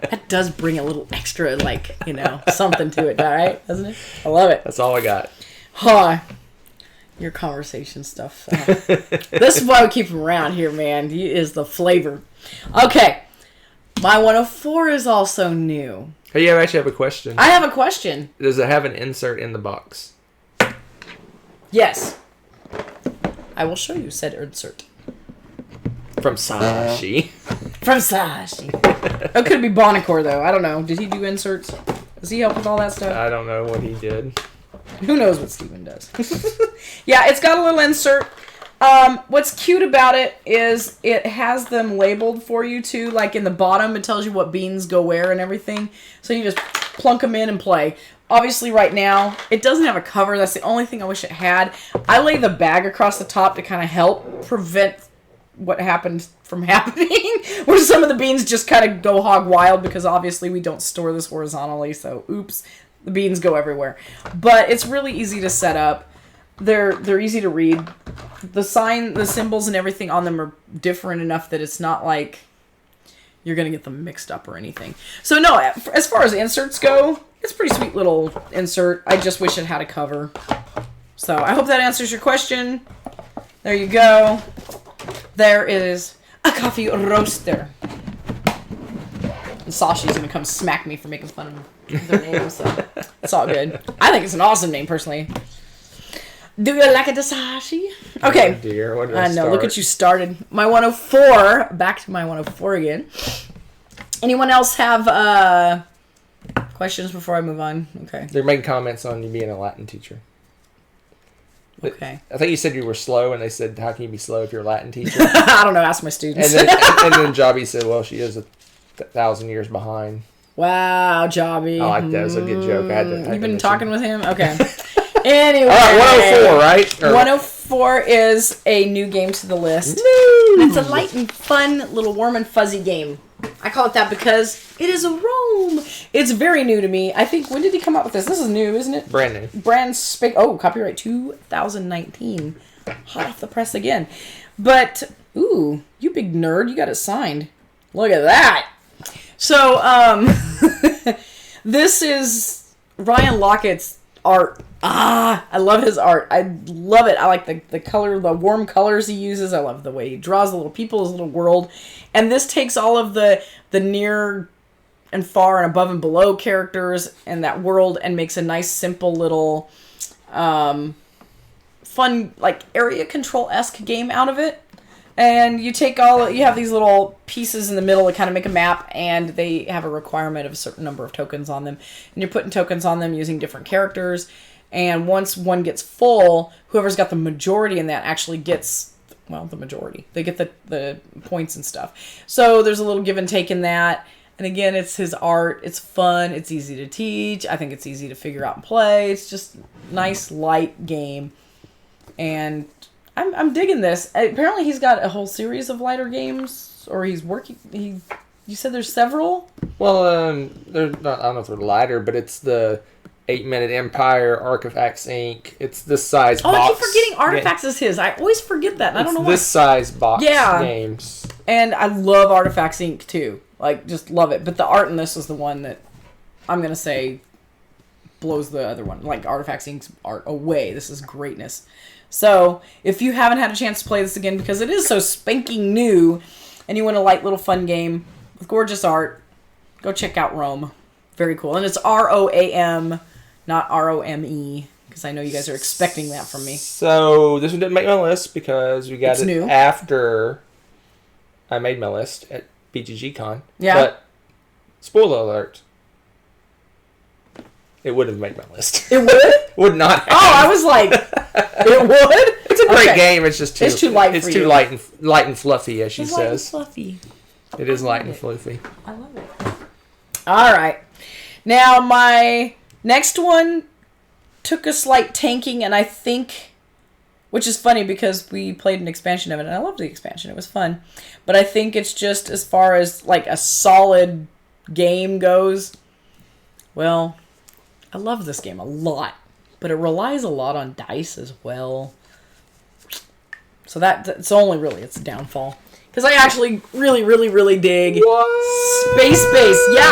That does bring a little extra, something to it, right? Doesn't it? I love it. That's all I got. Huh. Your conversation stuff. This is why we keep him around here, man. He is the flavor. Okay. My 104 is also new. Hey, I actually have a question. I have a question. Does it have an insert in the box? Yes. I will show you said insert. From Sashi. From Sashi. Oh, could it be Bonacore, though? I don't know. Did he do inserts? Does he help with all that stuff? I don't know what he did. Who knows what Steven does? Yeah, it's got a little insert. What's cute about it is it has them labeled for you, too. Like, in the bottom, it tells you what beans go where and everything. So you just plunk them in and play. Obviously, right now, it doesn't have a cover. That's the only thing I wish it had. I lay the bag across the top to kind of help prevent what happened from happening, where some of the beans just kind of go hog wild, because obviously we don't store this horizontally, so oops, the beans go everywhere. But it's really easy to set up. They're easy to read. The symbols and everything on them are different enough that it's not like you're gonna get them mixed up or anything. So no, as far as inserts go, it's a pretty sweet little insert. I just wish it had a cover. So I hope that answers your question. There you go. There is a coffee roaster. And Sashi's going to come smack me for making fun of their name, so it's all good. I think it's an awesome name, personally. Do you like it, Sashi? Okay. Oh dear, what did I know, look at you started. My 104, back to my 104 again. Anyone else have questions before I move on? Okay. They're making comments on you being a Latin teacher. Okay. I think you said you were slow, and they said, how can you be slow if you're a Latin teacher? I don't know, ask my students. And then Jobby said, well, she is 1,000 years behind. Wow, Jobby. I like that. It was a good joke. You've been talking with him? Okay. Anyway. All right, 104, right? 104 is a new game to the list. No. It's a light and fun little warm and fuzzy game. I call it that because it is a Rome. It's very new to me. I think, when did he come up with this? This is new, isn't it? Brand new. Copyright 2019. Hot off the press again. But, ooh, you big nerd. You got it signed. Look at that. So, this is Ryan Lockett's art. I love his art. I love it. I like the color, the warm colors he uses. I love the way he draws the little people, his little world. And this takes all of the near and far and above and below characters and that world and makes a nice, simple little fun, like, area control-esque game out of it. And you have these little pieces in the middle that kind of make a map, and they have a requirement of a certain number of tokens on them. And you're putting tokens on them using different characters. And once one gets full, whoever's got the majority in that actually gets, well, the majority. They get the points and stuff. So there's a little give and take in that. And again, it's his art. It's fun. It's easy to teach. I think it's easy to figure out and play. It's just nice, light game. And I'm digging this. Apparently he's got a whole series of lighter games, or he's working. You said there's several? Well, they're not, I don't know if they're lighter, but it's the 8-Minute Empire, Artifacts Inc. It's this size box. I keep forgetting Artifacts is his. I always forget that. And I don't know why. This size box games. And I love Artifacts Inc. too. Like, just love it. But the art in this is the one that I'm going to say blows the other one. Like, Artifacts Inc.'s art away. This is greatness. So, if you haven't had a chance to play this again, because it is so spanking new, and you want a light little fun game with gorgeous art, go check out Rome. Very cool. And it's ROAM, not ROME, because I know you guys are expecting that from me. So, this one didn't make my list because we got it after I made my list at BGG-Con. Yeah. But, spoiler alert, it would have made my list. It would? Would not have. Oh, I was like, it would? It's a great game. It's just too. It's too light. It's too light and fluffy, as she says. Light and fluffy. It is light and fluffy. I love it. All right. Now my next one took a slight tanking, and I think, which is funny because we played an expansion of it, and I loved the expansion. It was fun, but I think it's just as far as like a solid game goes. Well, I love this game a lot, but it relies a lot on dice as well. So it's only really its downfall. Because I actually really, really, really dig Space Base. Yeah,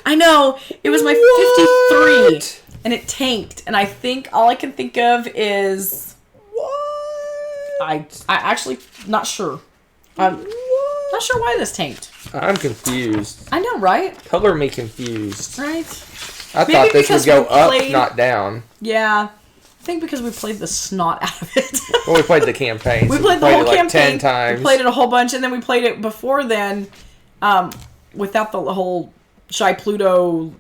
I know. It was my 53, and it tanked. And I think all I can think of is I actually not sure. I'm not sure why this tanked. I'm confused. I know, right? Color me confused. Right. I thought this would go up, not down. Yeah. I think because we played the snot out of it. Well, we played the campaign. We played the whole campaign 10 times. We played it a whole bunch, and then we played it before then, without the whole Shy Pluto.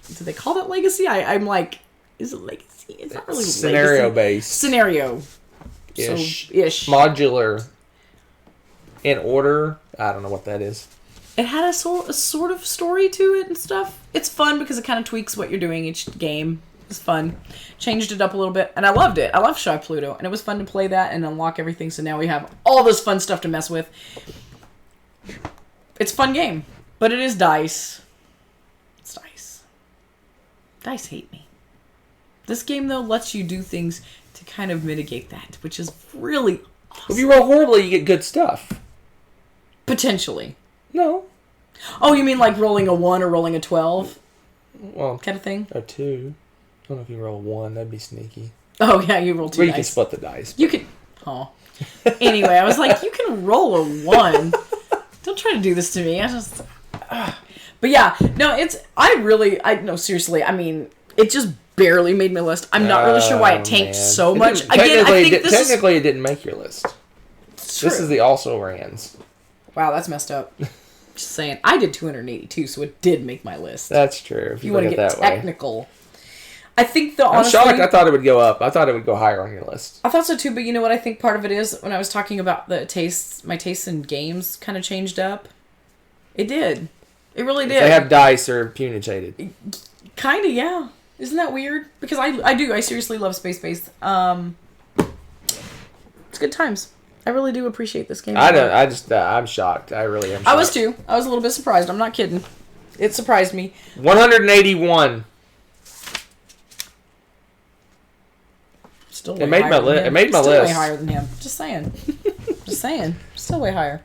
Do they call that legacy? I'm like, is it legacy? It's not really scenario legacy. Based. Scenario. Ish. So, ish. Modular. In order. I don't know what that is. It had a sort of story to it and stuff. It's fun because it kind of tweaks what you're doing each game. It's fun. Changed it up a little bit, and I loved it. I love Shy Pluto, and it was fun to play that and unlock everything, so now we have all this fun stuff to mess with. It's a fun game, but it is dice. It's dice. Dice hate me. This game, though, lets you do things to kind of mitigate that, which is really awesome. If you roll horribly, you get good stuff. Potentially. No. Oh, you mean like rolling a 1 or rolling a 12? Well, kind of thing? Or 2. I don't know if you roll 1. That'd be sneaky. Oh, yeah, you roll 2 Or you dice. can split the dice. You can... Oh. Anyway, I was like, you can roll a 1. Don't try to do this to me. But But yeah, no, no, seriously, I mean, it just barely made my list. I'm not really sure why it tanked so much. Again, I think technically it didn't make your list. This is the also rans. Wow, that's messed up. Just saying. I did 282, so it did make my list. That's true. If you want to get technical. Way. I think I'm shocked. I thought it would go up. I thought it would go higher on your list. I thought so too, but you know what I think part of it is? When I was talking about my tastes in games kind of changed up. It did. It really did. If they have dice or punitated. Kind of, yeah. Isn't that weird? Because I do. I seriously love space-based. It's good times. I really do appreciate this game. I'm shocked. I really am shocked. I was too. I was a little bit surprised. I'm not kidding. It surprised me. 181. Still way higher than him. It made my list. Still way higher than him. Just saying. Just saying. Still way higher.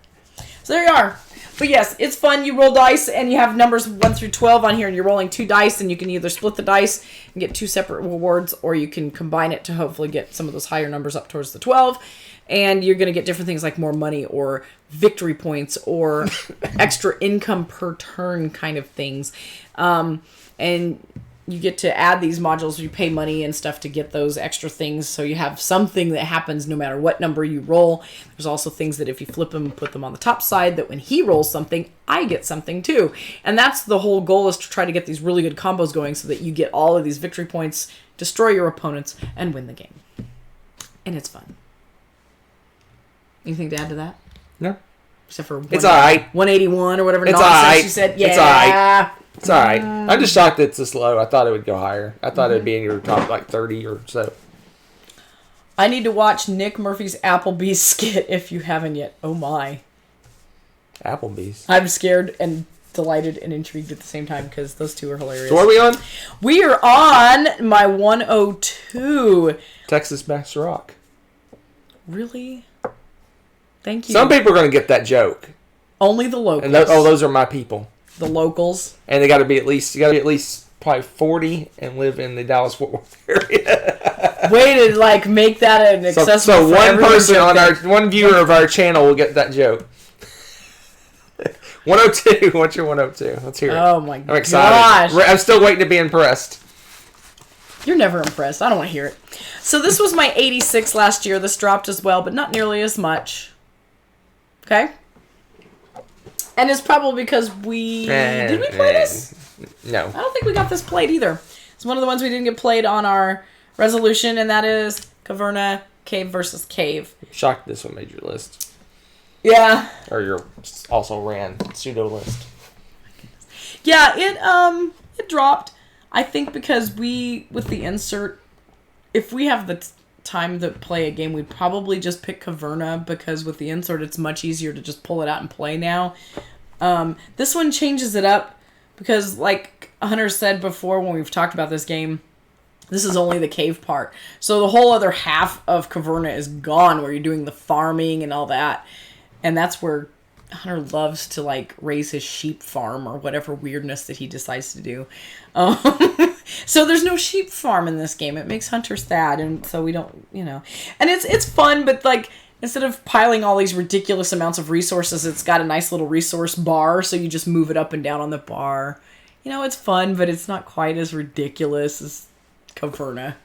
So there you are. But yes, it's fun. You roll dice and you have numbers 1 through 12 on here, and you're rolling 2 dice, and you can either split the dice and get 2 separate rewards, or you can combine it to hopefully get some of those higher numbers up towards the 12. And you're going to get different things like more money or victory points or extra income per turn kind of things. And you get to add these modules. You pay money and stuff to get those extra things. So you have something that happens no matter what number you roll. There's also things that if you flip them and put them on the top side, that when he rolls something, I get something too. And that's the whole goal, is to try to get these really good combos going so that you get all of these victory points, destroy your opponents, and win the game. And it's fun. Anything to add to that? No. Except for it's all right. 181 or whatever it's nonsense all right. you said. Yeah. It's all right. It's all right. I'm just shocked that it's this low. I thought it would go higher. I thought it'd be in your top like 30 or so. I need to watch Nick Murphy's Applebee's skit if you haven't yet. Oh my. Applebee's. I'm scared and delighted and intrigued at the same time because those two are hilarious. So what are we on? We are on my 102. Texas Master Rock. Really? Thank you. Some people are going to get that joke. Only the locals. And those are my people. The locals. And you got to be at least probably 40 and live in the Dallas-Fort Worth area. Way to make that an accessible. So one person one viewer of our channel will get that joke. 102. What's your 102? Let's hear it. Oh my god! I'm excited. I'm still waiting to be impressed. You're never impressed. I don't want to hear it. So this was my 86 last year. This dropped as well, but not nearly as much. Okay? And it's probably because did we play this? No. I don't think we got this played either. It's one of the ones we didn't get played on our resolution, and that is Caverna Cave versus Cave. I'm shocked this one made your list. Yeah. Or your also ran pseudo list. Yeah, it dropped. I think because with the insert, if we have the time to play a game, we'd probably just pick Caverna, because with the insert, it's much easier to just pull it out and play now. This one changes it up because, like Hunter said before when we've talked about this game, this is only the cave part. So the whole other half of Caverna is gone, where you're doing the farming and all that. And that's where Hunter loves to raise his sheep farm or whatever weirdness that he decides to do. So there's no sheep farm in this game. It makes Hunter sad, and so we don't, and it's fun, but instead of piling all these ridiculous amounts of resources, it's got a nice little resource bar, so you just move it up and down on the bar. It's fun, but it's not quite as ridiculous as Caverna.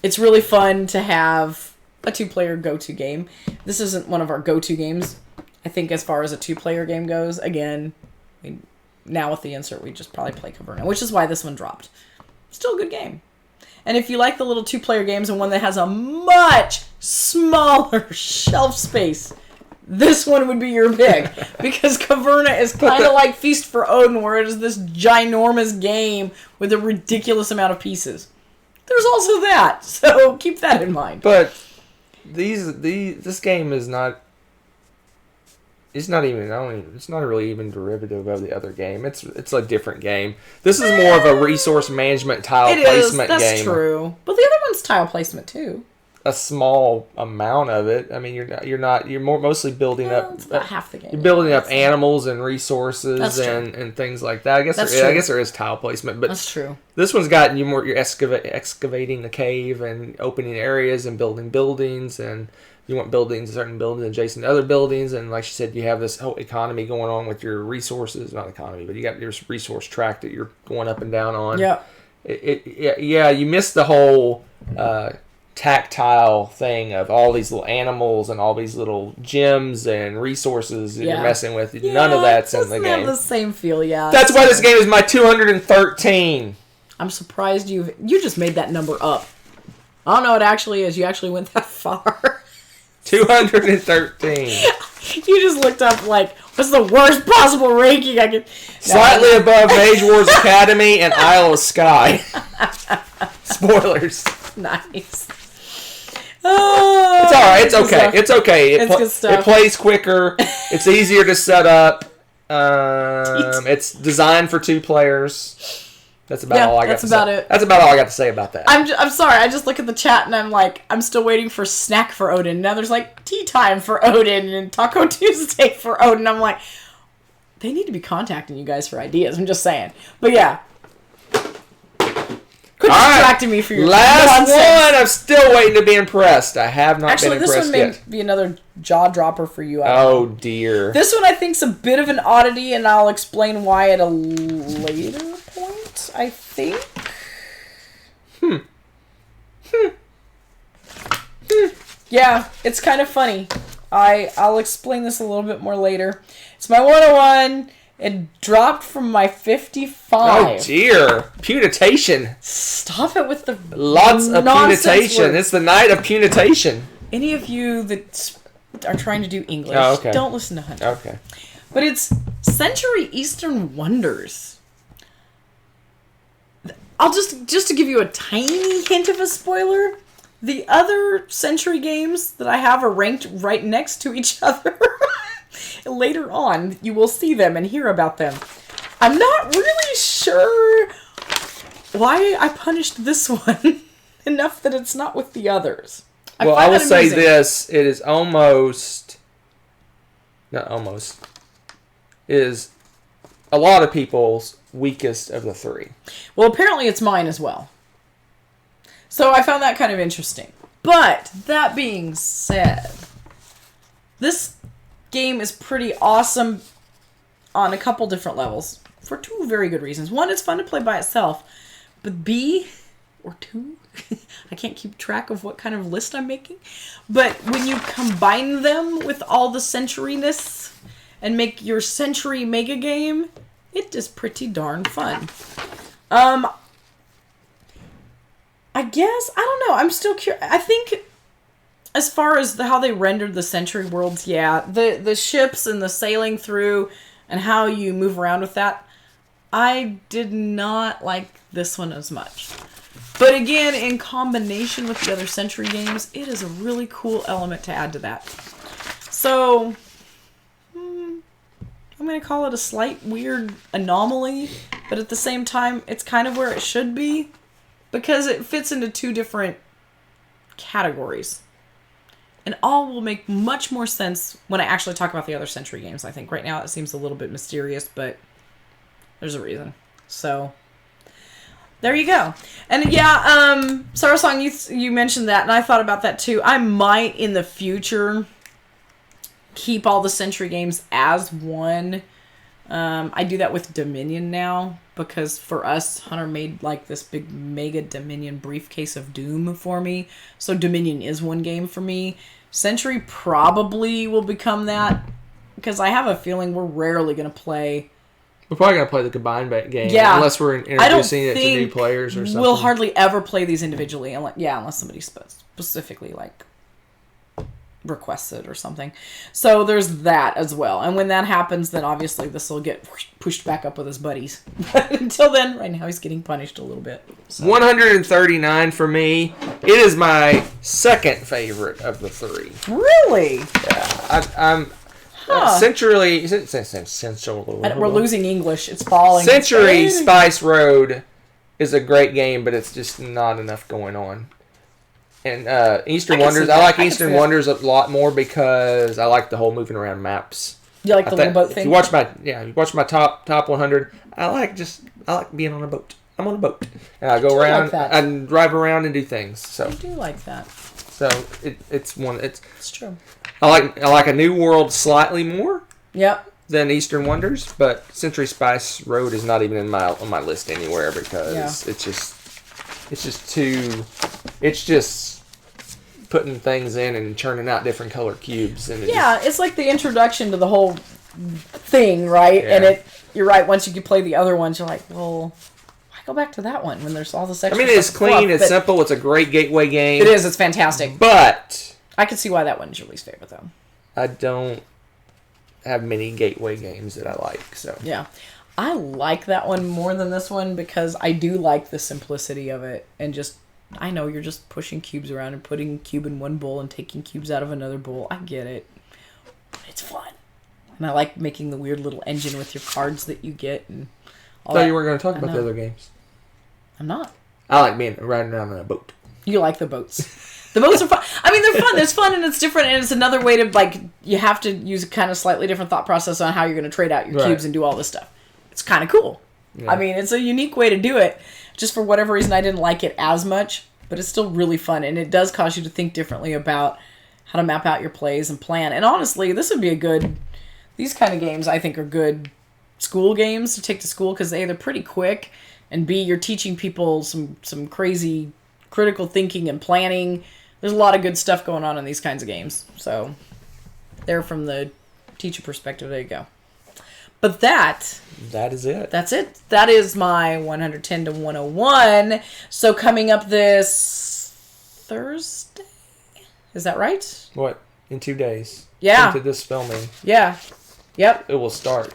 It's really fun to have a 2-player go-to game. This isn't one of our go-to games, I think, as far as a 2-player game goes. Again, now with the insert, we just probably play Caverna, which is why this one dropped. Still a good game. And if you like the little 2-player games and one that has a much smaller shelf space, this one would be your pick. Because Caverna is kind of like Feast for Odin, where it is this ginormous game with a ridiculous amount of pieces. There's also that, so keep that in mind. But this game is not. It's not really even derivative of the other game. It's a different game. This is more of a resource management tile placement game. That's true. But the other one's tile placement too. A small amount of it. I mean, you're mostly building up. It's about half the game. You're building up animals and resources and things like that. I guess there is tile placement, but that's true. This one's got you're excavating the cave and opening areas and building buildings and you want buildings, certain buildings adjacent to other buildings, and like she said, you have this whole economy going on with your resources. Not economy, but you got your resource track that you're going up and down on. Yeah. You missed the whole tactile thing of all these little animals and all these little gems and resources that you're messing with. None of that's in the game. It doesn't have the same feel, yeah. That's why this game is my 213. I'm surprised you just made that number up. I don't know what it actually is. You actually went that far. 213. You just looked up, like, what's the worst possible ranking I could... Slightly above Mage Wars Academy and Isle of Skye. Spoilers. Nice. It's alright. It's okay. Stuff. It's okay. It's good stuff. It plays quicker. It's easier to set up. It's designed for 2 players. That's about all I got to say. That's about all I got to say about that. I'm sorry. I just look at the chat and I'm like, I'm still waiting for snack for Odin. Now there's like tea time for Odin and Taco Tuesday for Odin. I'm like, they need to be contacting you guys for ideas. I'm just saying. But yeah. Quit distracting me for your last nonsense. one. I'm still waiting to be impressed. I have not been impressed yet. Actually, this one may be another jaw dropper for you. Oh dear. This one I think is a bit of an oddity, and I'll explain why at a later point. I think. Yeah, it's kind of funny. I'll explain this a little bit more later. It's my 101. It dropped from my 55. Oh dear. Punitation. Stop it with the lots of punitation. Words. It's the night of punitation. Any of you that are trying to do English, don't listen to Hunter. Okay. But it's Century Eastern Wonders. I'll just to give you a tiny hint of a spoiler, the other Century games that I have are ranked right next to each other. Later on, you will see them and hear about them. I'm not really sure why I punished this one enough that it's not with the others. I will say this. It is is a lot of people's weakest of the 3. Well, apparently it's mine as well. So I found that kind of interesting. But, that being said, this game is pretty awesome on a couple different levels for 2 very good reasons. One, it's fun to play by itself, but B, or 2, I can't keep track of what kind of list I'm making, but when you combine them with all the centuriness and make your century mega game, it is pretty darn fun. I guess, I don't know, I'm still curious. I think as far as how they rendered the Century worlds, yeah, the ships and the sailing through and how you move around with that, I did not like this one as much. But again, in combination with the other Century games, it is a really cool element to add to that. So, I'm going to call it a slight weird anomaly, but at the same time, it's kind of where it should be, because it fits into 2 different categories. And all will make much more sense when I actually talk about the other Century games, I think. Right now it seems a little bit mysterious, but there's a reason. So, there you go. And yeah, Sarasong, you mentioned that, and I thought about that too. I might, in the future, keep all the Century games as one. I do that with Dominion now, because for us, Hunter made like this big mega Dominion briefcase of Doom for me. So Dominion is one game for me. Century probably will become that, because I have a feeling we're rarely going to play. We're probably going to play the combined game, unless we're introducing it to new players or something. We'll hardly ever play these individually, unless somebody specifically like requests it or something. So there's that as well. And when that happens, then obviously this will get pushed back up with his buddies. But until then, right now he's getting punished a little bit. So. 139 for me. It is my second favorite of the 3. Really? Yeah. I'm Century. We're losing English. It's falling. Century Spice Road is a great game, but it's just not enough going on. And Eastern Wonders, I like Eastern Wonders a lot more because I like the whole moving around maps. You like the little boat thing? If you watch my top 100, I like being on a boat. I'm on a boat, and I go around and drive around and do things. So I do like that. So it's one. It's true. I like A New World slightly more. Yep. Than Eastern Wonders, but Century Spice Road is not even on my list anywhere because it's just putting things in and churning out different color cubes and it's like the introduction to the whole thing, right? Yeah. And you're right. Once you can play the other ones, you're like, well, why go back to that one when there's all this extra? I mean, it's clean, it's simple, it's a great gateway game. It is. It's fantastic. But I can see why that one's your least favorite, though. I don't have many gateway games that I like. So yeah, I like that one more than this one because I do like the simplicity of it and just I know you're just pushing cubes around and putting a cube in one bowl and taking cubes out of another bowl. I get it, but it's fun, and I like making the weird little engine with your cards that you get and all I thought that. you were going to talk about the other games. I'm not. I like riding around on a boat. You like the boats. The boats are fun. I mean, they're fun. There's fun, and it's different, and it's another way to, like, you have to use a kind of slightly different thought process on how you're going to trade out your cubes and do all this stuff. It's kind of cool. Yeah. I mean, it's a unique way to do it. Just for whatever reason, I didn't like it as much, but it's still really fun, and it does cause you to think differently about how to map out your plays and plan. And honestly, this would be these kind of games, I think, are good school games to take to school, because A, they're pretty quick, and B, you're teaching people some crazy critical thinking and planning. There's a lot of good stuff going on in these kinds of games. So, there from the teacher perspective, there you go. But that is it. That's it. That is my 110 to 101. So, coming up this Thursday? Is that right? What? In 2 days. Yeah. Into this filming. Yeah. Yep. It will start.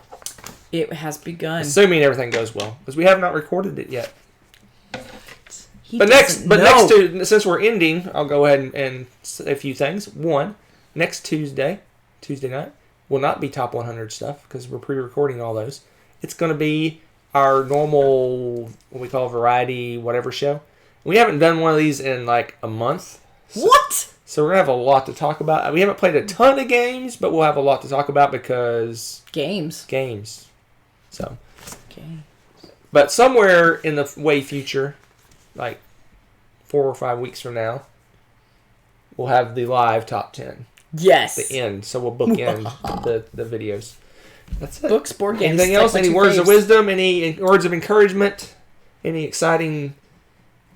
It has begun. Assuming everything goes well. Because we have not recorded it yet. Since we're ending, I'll go ahead and say a few things. One, next Tuesday night, will not be top 100 stuff because we're pre-recording all those. It's going to be our normal, what we call variety, whatever show. We haven't done one of these in like a month. What? So we're going to have a lot to talk about. We haven't played a ton of games, but we'll have a lot to talk about because... Games. So. Games. But somewhere in the way future, like 4 or 5 weeks from now, we'll have the live top 10. Yes. The end. So we'll bookend the videos. That's it. Books, board games. Anything else? Any words of wisdom? Any words of encouragement? Any exciting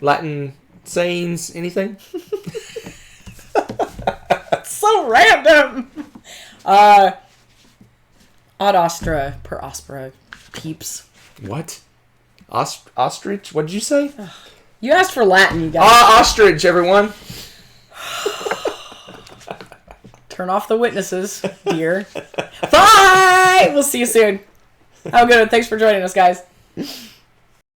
Latin sayings? Anything? So random. Ad astra per aspera, peeps. What? Ostrich? What did you say? You asked for Latin, you guys. Ostrich, everyone. Turn off the witnesses, dear. Bye! We'll see you soon. Have a good one. Thanks for joining us, guys.